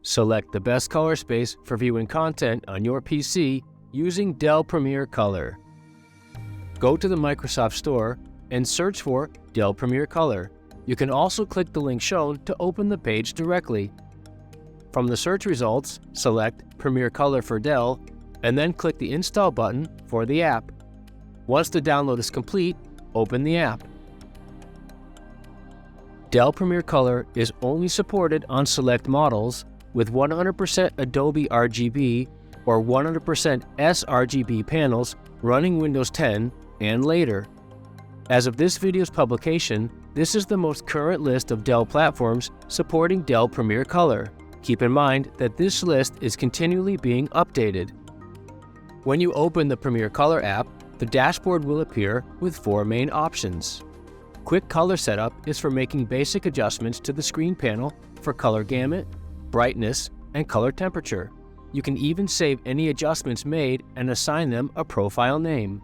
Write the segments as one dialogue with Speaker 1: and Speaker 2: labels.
Speaker 1: Select the best color space for viewing content on your PC using Dell PremierColor. Go to the Microsoft Store and search for Dell PremierColor. You can also click the link shown to open the page directly. From the search results, select PremierColor for Dell and then click the Install button for the app. Once the download is complete, open the app. Dell PremierColor is only supported on select models with 100% Adobe RGB or 100% sRGB panels running Windows 10 and later. As of this video's publication, this is the most current list of Dell platforms supporting Dell PremierColor. Keep in mind that this list is continually being updated. When you open the PremierColor app, the dashboard will appear with 4 main options. Quick Color Setup is for making basic adjustments to the screen panel for color gamut, brightness, and color temperature. You can even save any adjustments made and assign them a profile name.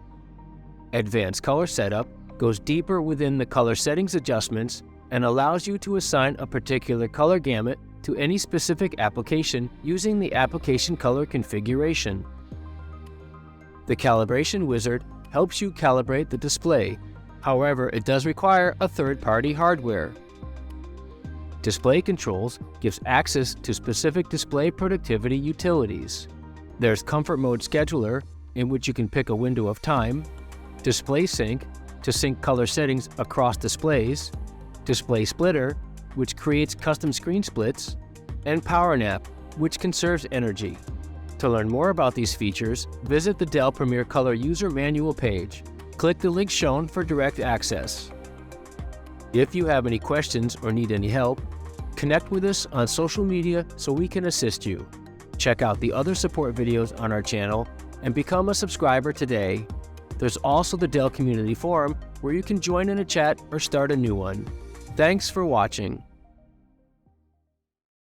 Speaker 1: Advanced Color Setup goes deeper within the color settings adjustments and allows you to assign a particular color gamut to any specific application using the application color configuration. The Calibration Wizard helps you calibrate the display. However, it does require a third-party hardware. Display Controls gives access to specific display productivity utilities. There's Comfort Mode Scheduler, in which you can pick a window of time, Display Sync, to sync color settings across displays, Display Splitter, which creates custom screen splits, and Power Nap, which conserves energy. To learn more about these features, visit the Dell PremierColor user manual page. Click the link shown for direct access. If you have any questions or need any help, connect with us on social media so we can assist you. Check out the other support videos on our channel and become a subscriber today. There's also the Dell Community Forum where you can join in a chat or start a new one. Thanks for watching.